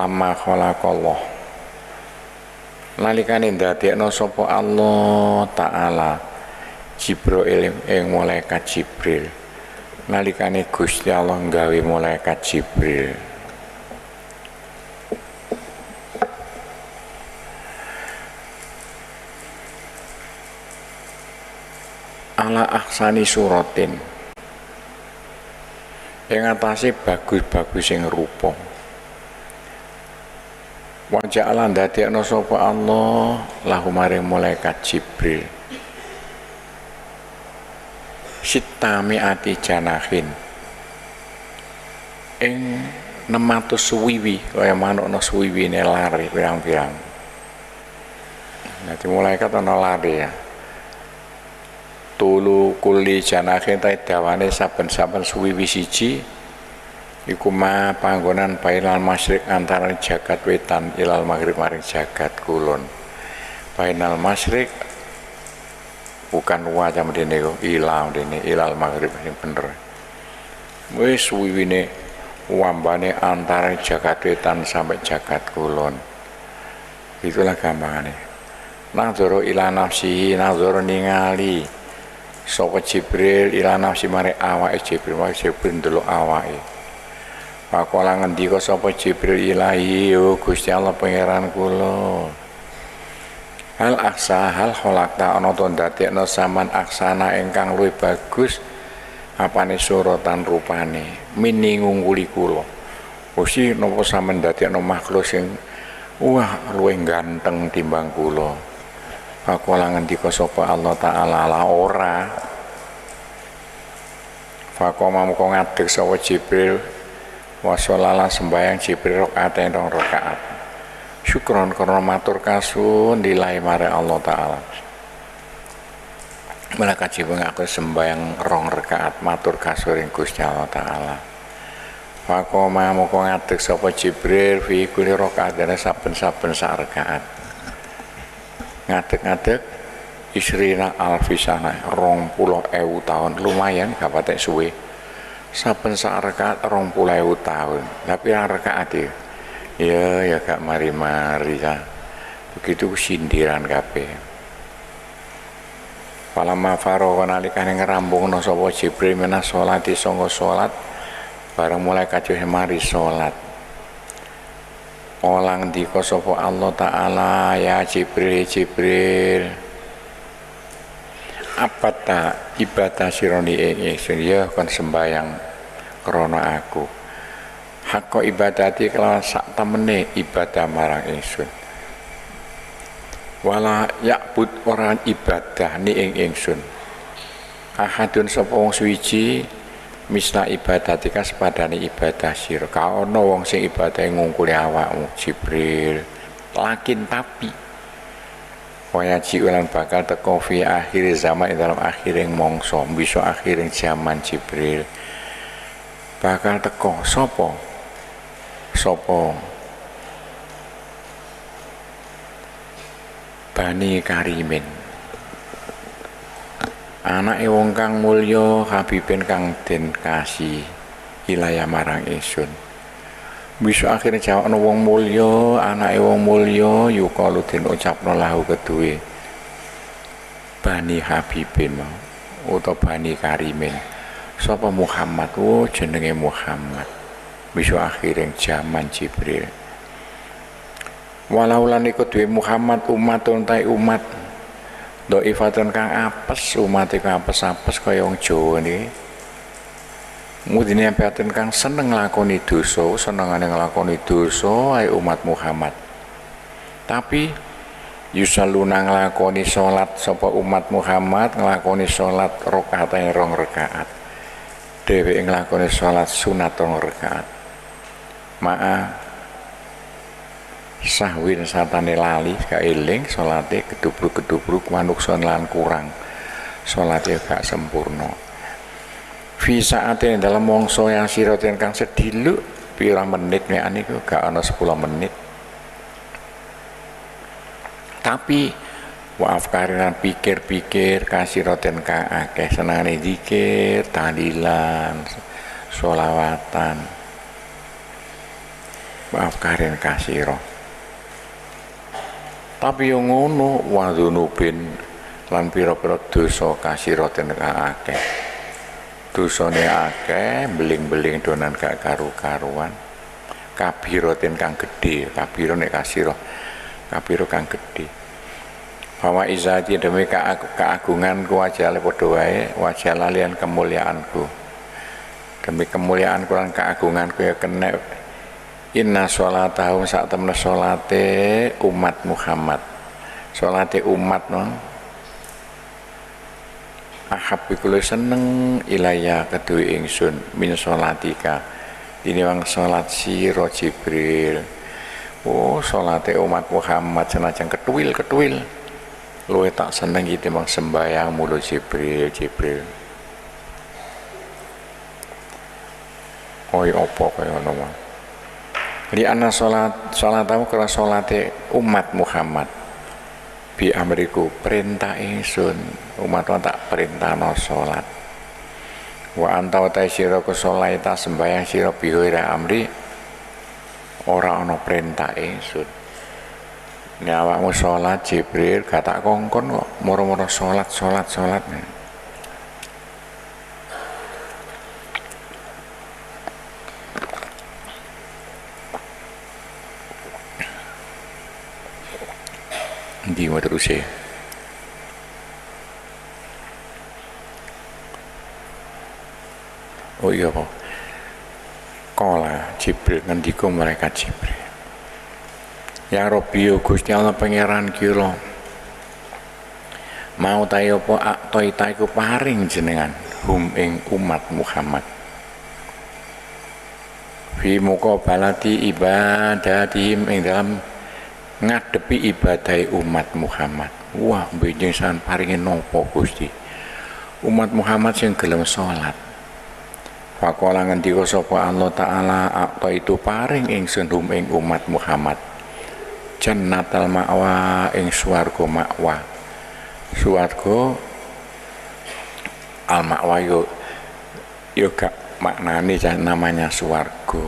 Falamma khalaqallah nalikane ndadekno sapa Allah taala Jibril ing malaikat Jibril nalikane Gusti Allah nggawe malaikat Jibril ala ahsani suratin ing atase bagus-bagus sing rupa wa ja'ala ndadekno sapa Allah lahu maring malaikat Jibril sitami ati janahin ing 600 suwiwi kaya manukna suwiwine lari pirang-pirang. Dadi malaikat ana lari ya. Tulu kuli janahin ta dawane saben-saben suwiwi siji iku ma panggonan bainal masyriq antara jagat wetan ilal maghrib maring jagat kulon. Bainal masyriq bukan wajah dene ilal dene ilal maghrib sing bener. Wis suwiwine wambane antara jagat wetan sampai jagat kulon. Itulah gampangane. Nazara ila nafsi nazara ningali sapa Jibril ila nafsi mare awake Jibril ndelok awake. Pakola ngendika sapa Jibril ilahi yo Gusti Allah pangeran kula. Hal aksa hal kholakta ana to ndadekno saman aksana ingkang luwih bagus apane suratan rupane mini ngungkuli kula. Gusti napa sampean ndadekno makhluk sing wah luwih ganteng timbang kula. Pakola ngendika sapa Allah taala la ora. Fakoma mung ngadeg sapa Jibril wasolalah sembahyang Jibril rakaat ing rakaat syukron karena matur kasun dilai mare Allah taala malaikat Jibril ngaku sembahyang 2 rakaat matur kasun ing Gusti Allah taala fakoma moko ngadeg sapa Jibril fi kulli rakaat dene saben-saben sak rakaat ngadeg-ngadeg isrina alfisana 20.000 tahun lumayan gak patek suwe saben sak rakaat 20.000 tahun tapi yang rakaat ya gak mari-mari ya begitu sindiran kabeh. Falamma faragha nalikane ngrampungna sapa Jibril menas salati sanga salat bareng mulai kacuh mari salat olang dika sapa Allah taala ya Jibril apa tak ibadah sironi ingsun ya kon sembayang krana aku hak ibadati kelawan sak temene ibadah marang ingsun wala yakbud orang ibadah ni ingsun ahadun sapa wong suwiji misla ibadatika sepadane ibadah sira ka ana wong sing ibadah ngungkuli awakmu Jibril lakin tapi waya jiulan bakal teko fi akhir zaman dalam akhiring mongso bisa akhiring zaman Jibril bakal teko sapa Bani Karimin anake wong kang mulya Habibin kang den kasih ilaya marang ingsun bisa akhirnya jawabno wong mulya anake wong mulya yukalu den ucapno lahu keduwe Bani Habibin utawa Bani Karimin sapa Muhammad jenenge Muhammad bisa akhirnya zaman Jibril walau lan iku duwe Muhammad umatun tai umat dhaifatun kang apes umat iku apes-apes kaya wong Jawa niki mudine paten kang seneng nglakoni dosa senengane nglakoni dosa ae umat Muhammad tapi yusalluna nglakoni salat sapa umat Muhammad nglakoni salat rakaat ing 2 rakaat dheweke nglakoni salat sunat 2 rakaat ma'a sahwin satane lali gak eling salate kedubruk-kedubruk manukson lan kurang salate gak sempurna fi saate dalam mongso yang siraten kang sediluk pira menit nek niku gak ana 10 menit tapi waaf karinan pikir-pikir kasiraten kang akeh senengane zikir tahlilan sholawatan maaf karin kasiro. Tapi yang ngono wadunubin lan pira-pira dosa kasiraten kang akeh. Dosane akeh, beling-beling donan gak karu-karuan. Kabiraten kang gedhe, kabira nek kasira. Kabira kang gedhe. Bahwa izati demi keagunganku wajale padha wae, wajah lalian kemuliaanku. Demi kemuliaanku lan keagunganku ya kena inna sholatahu sak temne sholate umat Muhammad. Sholate umat non ahab iku seneng ilaya kedue ingsun min sholatika. Ini wang sholat sira Jibril. Oh sholate umat Muhammad senajan ketuil luwe tak seneng iki mong sembayang mulu Jibril. Kaya apa kaya ngono wae. Li ana salatamu kala salate umat Muhammad. Bi amriku perintah ingsun, umat tak perintahno salat. Wa anta ta sira ku salaita sembayang sira biwira amri ora ana perintah ingsun. Nek awakmu salat Jibril gak tak kongkon kok moro-moro salat. Ndi mau terus ya. Oh iya kok. Kala Jibril ngendika mereka Jibril. Ya Rabbi Gusti Allah pangeran kira mau ta apa aktoita iku paring jenengan hum ing umat Muhammad fi muqabalati ibadatihim ing dalam ngadepi ibadai umat Muhammad. Wah benjing san paringi nopo Gusti umat Muhammad sing gelem salat. Faqala ngendika sapa Allah taala aktoitu paring ingsun hum ing umat Muhammad jannatal ma'wa ing swarga ma'wa. Swarga al ma'wa yo gak maknane namanya swarga.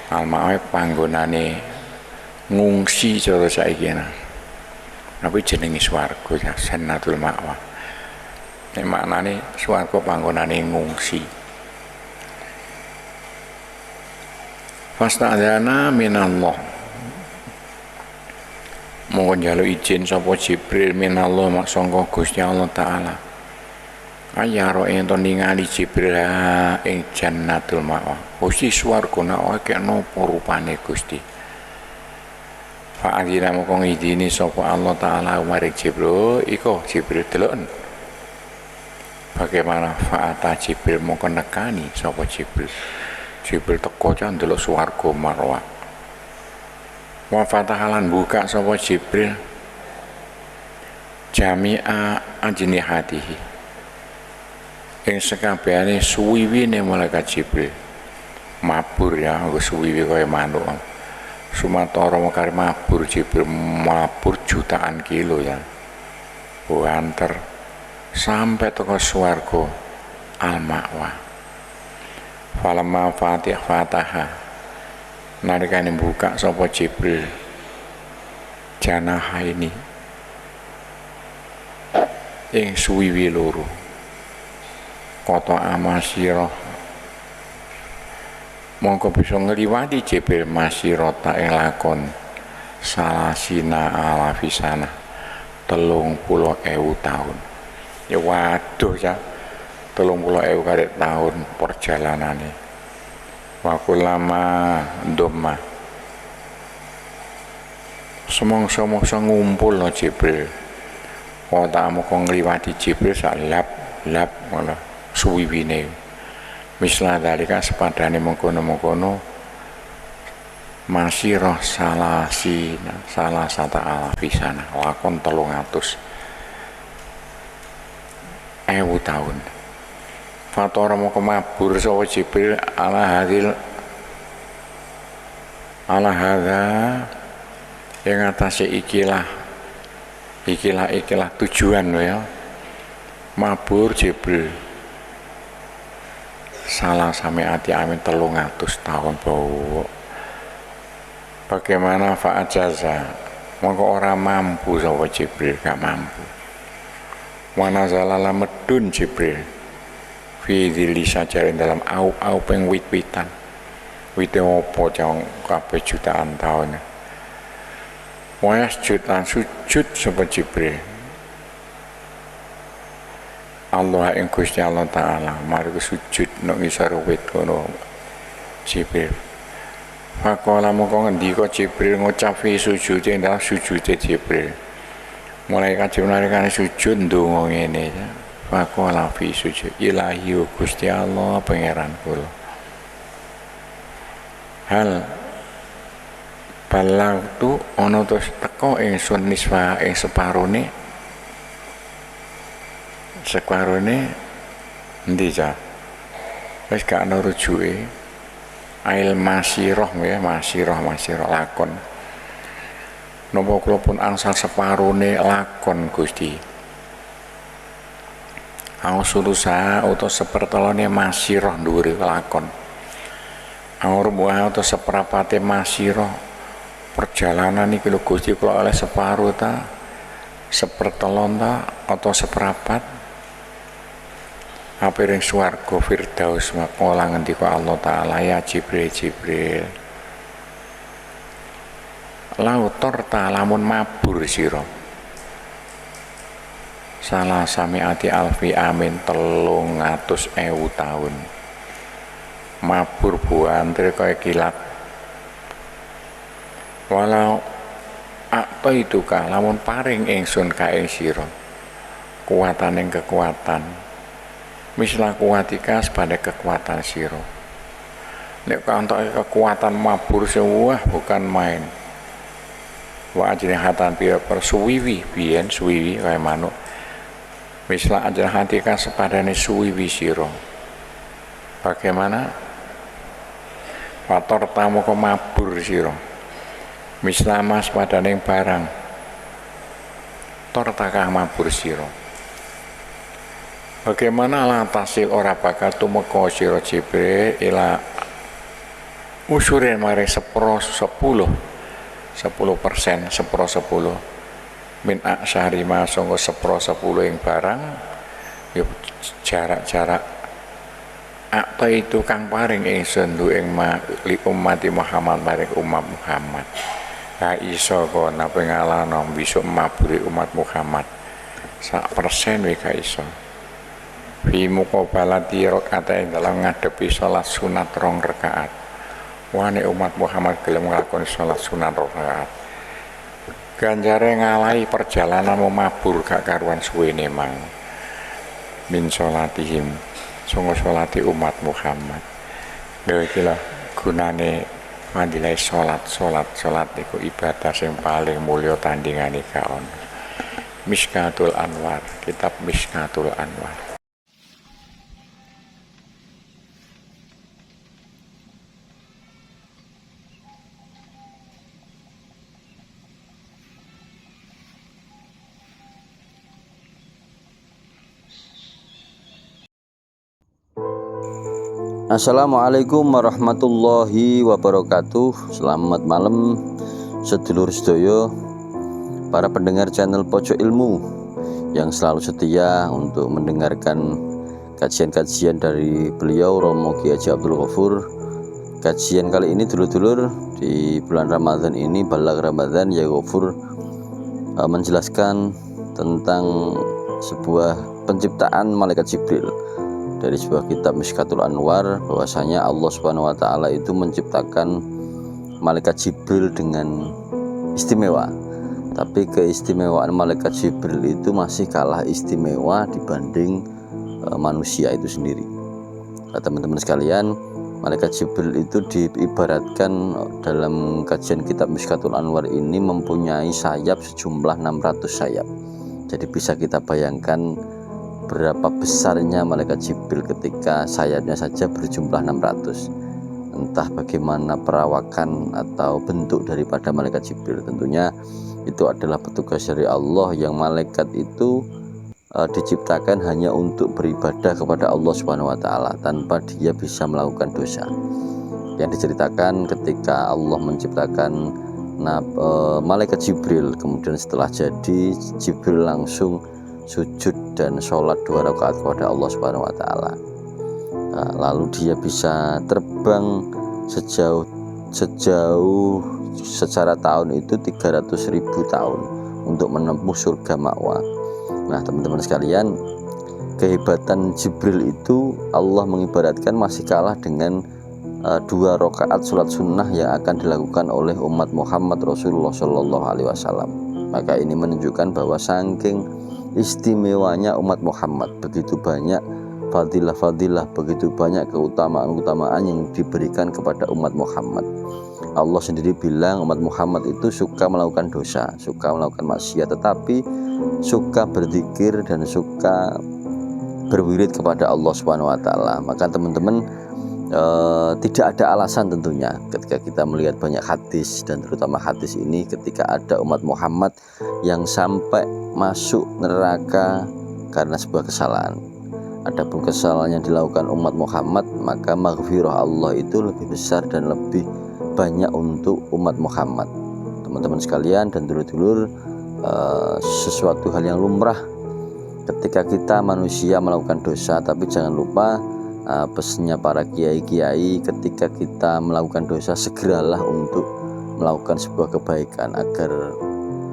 Al ma'wa panggonane ngungsi cara saiki nah. Tapi jenenge swarga ya jannatul ma'wa. Nek maknane swarga panggonane ngungsi. Fasta'dzana minallah. Monggo njaluk izin sapa Jibril minallah mak sangka Gusti Allah taala. Ayaro ento ningali Jibril ing jannatul ma'wa. Gusti swarga nek kaya napa rupane Gusti. Fa adina mongko ngidini sapa Allah taala maring Jibril iku Jibril deloken. Bagaimana fa'ata Jibril mongko nekani sapa Jibril. Jibril teko jan delok swarga marwa. Wa fatahalan buka sapa Jibril jami'a ajnihatihi ing sekabehane suwiwine malaikat Jibril mabur ya suwiwi kaya manuk sumatara mekare mabur Jibril mabur jutaan kilo ya banter sampai teko swarga al-ma'wa falamma fataha nalikane buka sapa Jibril janaha ini ing suwiwi loro kota amasira mongko bisa ngliwati Jibril masirata ing lakon salasina alafisana 30.000 tahun ya waduh ya 30.000 kali tahun perjalanane. Wakulama doma semongso-mongso ngumpul no Jibril otakmu kok ngliwati Jibril sak lap ngono suwiwine mislah dalika sepadane mengkono-mengkono masirah salah sata alafisana lakon 300.000 tahun. Fatora mau kemabur sapa Jibril ala hadza yang atase ikilah tujuan ya mabur Jibril salah sami ati amin 300 tahun bawa Bagaimana fa'ajaza, maka orang mampu sapa Jibril, gak mampu. Wana zalala medun Jibril fi dhili sajarin dalam au peng wit-witan. Wite opo jang kabeh jutaan tahun. Wayas jutaan sujud sapa Jibril. Allah ing Gusti Allah taala mari sujud nang ngisor wit kono Jibril. Faqala mongko ngendika Jibril ngucap fi sujud ing dalam sujude Jibril. Mulai kaji menarikane sujud ndonga ngene. Faqala fi sujud ilahi Gusti Allah pangeran kula. Hal balang tu ana terus teko ingsun niswa ing separone endi ja wis gak ana rujuke ail masirah ya masirah lakon napa kula pun angsal separone lakon Gusti ausulusa utawa sepertelone masirah dhuwure lakon aurmuha utawa seprapate masirah perjalanan iki lho Gusti kula oleh separuh ta sepertelon ta atau seperapat apiring swarga firdaus maqala ngendika Allah taala ya Jibril lautor ta lamun mabur sira salah samiati alfi amin 300.000 tahun mabur buantre kaya kilat walau akto itu kah lamun paring ingsun ka ing sira kuwatan ing kekuatan mislah kuatika pada kekuatan sira nek kantoke kekuatan mabur sewah bukan main wa ajrihatan pira persuwiwi biyen suwiwi kaya manuk mislah ajrihatika sepadane suwiwi sira bagaimana fator tamu ke mabur sira mislah mas padane barang tortakah mabur sira bagaimana lantasil ora bakal tumeka sira Jibril ila usurin mari 10% min aksari ma sangga 10% ing barang ya jarak-jarak akta itu kang paring ingsun ing li ummati Muhammad paring umat Muhammad ka iso kono pengalano besok maburi umat Muhammad 1% we ka iso fi muqabalati rakaat dalam ngadepi salat sunat 2 rakaat. Wane umat Muhammad gelem nglakoni salat sunat 2 rakaat. Ganjare ngalahi perjalanan mabur gak karuan suwene mang. Min salatihim sanga salati umat Muhammad. Lha iki lho gunane mandilai salat iku ibadah sing paling mulya tandingane ka ono. Mishkatul Anwar, kitab Mishkatul Anwar. Assalamualaikum warahmatullahi wabarakatuh. Selamat malam sedulur sedaya, para pendengar channel Pojok Ilmu yang selalu setia untuk mendengarkan kajian-kajian dari beliau Romo Ki Haji Abdul Ghafur. Kajian kali ini dulur-dulur di bulan Ramadan ini, Balag Ramadan ya Ghafur, menjelaskan tentang sebuah penciptaan malaikat Jibril dari sebuah kitab Mishkatul Anwar, bahwasanya Allah Subhanahu wa taala itu menciptakan malaikat Jibril dengan istimewa. Tapi keistimewaan malaikat Jibril itu masih kalah istimewa dibanding manusia itu sendiri. Teman-teman sekalian, malaikat Jibril itu diibaratkan dalam kajian kitab Mishkatul Anwar ini mempunyai sayap sejumlah 600 sayap. Jadi bisa kita bayangkan berapa besarnya malaikat Jibril ketika sayapnya saja berjumlah 600. Entah bagaimana perawakan atau bentuk daripada malaikat Jibril. Tentunya itu adalah petugas dari Allah, yang malaikat itu diciptakan hanya untuk beribadah kepada Allah Subhanahu wa taala tanpa dia bisa melakukan dosa. yang diceritakan ketika Allah menciptakan malaikat Jibril, kemudian setelah jadi Jibril langsung sujud dan sholat 2 rakaat kepada Allah Subhanahu wa taala. Lalu dia bisa terbang sejauh secara tahun itu 300.000 tahun untuk menempuh surga ma'wa. Nah, teman-teman sekalian, kehebatan Jibril itu Allah mengibaratkan masih kalah dengan 2 rakaat sholat sunnah yang akan dilakukan oleh umat Muhammad Rasulullah Shallallahu Alaihi Wasallam. Maka ini menunjukkan bahwa saking istimewanya umat Muhammad, begitu banyak fadilah-fadilah, begitu banyak keutamaan-keutamaan yang diberikan kepada umat Muhammad. Allah sendiri bilang umat Muhammad itu suka melakukan dosa, suka melakukan maksiat, tetapi suka berzikir dan suka berwirid kepada Allah Subhanahu wa taala. Maka teman-teman, tidak ada alasan tentunya ketika kita melihat banyak hadis, dan terutama hadis ini ketika ada umat Muhammad yang sampai masuk neraka karena sebuah kesalahan. Adapun kesalahan yang dilakukan umat Muhammad, maka maghfirah Allah itu lebih besar dan lebih banyak untuk umat Muhammad. Teman-teman sekalian dan dulur-dulur, sesuatu hal yang lumrah ketika kita manusia melakukan dosa, tapi jangan lupa pesannya para kiai-kiai, ketika kita melakukan dosa segeralah untuk melakukan sebuah kebaikan agar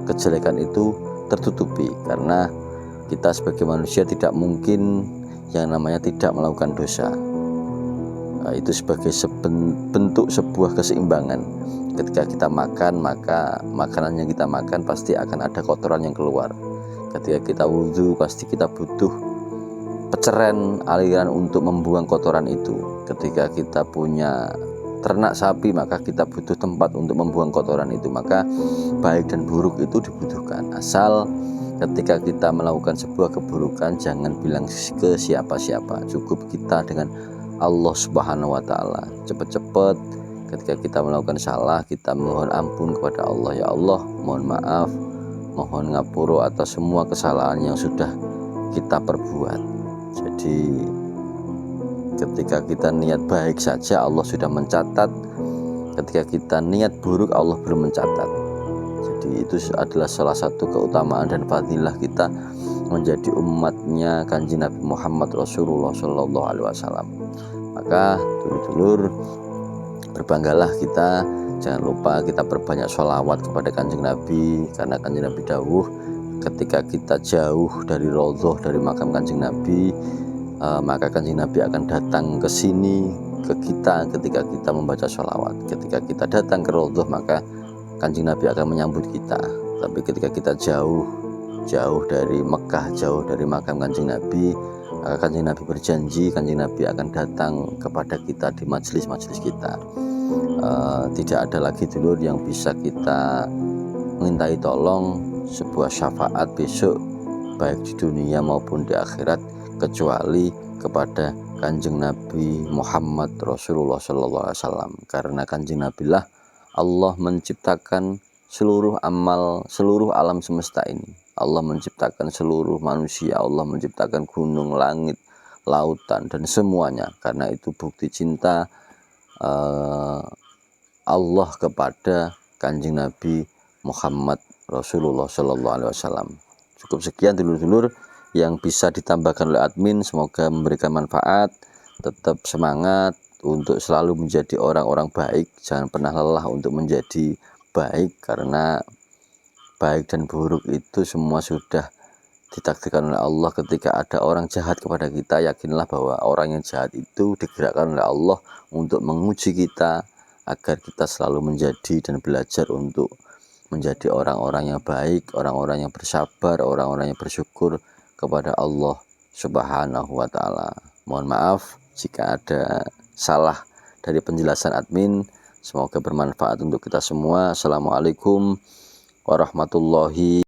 kejelekan itu tertutupi, karena kita sebagai manusia tidak mungkin yang namanya tidak melakukan dosa. Itu sebagai bentuk sebuah keseimbangan. Ketika kita makan, maka makanan yang kita makan pasti akan ada kotoran yang keluar. Ketika kita wudhu, pasti kita butuh peceren, aliran untuk membuang kotoran itu. Ketika kita punya ternak sapi, maka kita butuh tempat untuk membuang kotoran itu. Maka baik dan buruk itu dibutuhkan. Asal ketika kita melakukan sebuah keburukan, jangan bilang ke siapa-siapa, cukup kita dengan Allah Subhanahu wa taala. Cepat-cepat ketika kita melakukan salah, kita mohon ampun kepada Allah. Ya Allah, mohon maaf, mohon ngapuro atas semua kesalahan yang sudah kita perbuat. Jadi ketika kita niat baik saja Allah sudah mencatat, ketika kita niat buruk Allah belum mencatat. Jadi itu adalah salah satu keutamaan dan fadilah kita menjadi umatnya Kanjeng Nabi Muhammad Rasulullah Shallallahu Alaihi Wasallam. Maka dulur-dulur, berbanggalah kita, jangan lupa kita perbanyak sholawat kepada Kanjeng Nabi, karena Kanjeng Nabi dawuh ketika kita jauh dari raudhah, dari makam Kanjeng Nabi, maka Kanjeng Nabi akan datang ke sini ke kita ketika kita membaca sholawat. Ketika kita datang ke raudhah, maka Kanjeng Nabi akan menyambut kita. Tapi ketika kita jauh dari Mekah, jauh dari makam Kanjeng Nabi, maka Kanjeng Nabi berjanji Kanjeng Nabi akan datang kepada kita di majelis-majelis kita. Tidak ada lagi dulur yang bisa kita mintai tolong sebuah syafaat besok, baik di dunia maupun di akhirat, kecuali kepada Kanjeng Nabi Muhammad Rasulullah Sallallahu Alaihi Wasallam. Karena Kanjeng Nabi lah Allah menciptakan seluruh alam semesta ini. Allah menciptakan seluruh manusia, Allah menciptakan gunung, langit, lautan, dan semuanya. Karena itu bukti cinta Allah kepada Kanjeng Nabi Muhammad Rasulullah Sallallahu Alaihi Wasallam. Cukup sekian dulur-dulur yang bisa ditambahkan oleh admin, semoga memberikan manfaat. Tetap semangat untuk selalu menjadi orang-orang baik, jangan pernah lelah untuk menjadi baik, karena baik dan buruk itu semua sudah ditakdirkan oleh Allah. Ketika ada orang jahat kepada kita, yakinlah bahwa orang yang jahat itu digerakkan oleh Allah untuk menguji kita, agar kita selalu menjadi dan belajar untuk menjadi orang-orang yang baik, orang-orang yang bersabar, orang-orang yang bersyukur kepada Allah Subhanahu wa taala. Mohon maaf jika ada salah dari penjelasan admin. Semoga bermanfaat untuk kita semua. Assalamualaikum warahmatullahi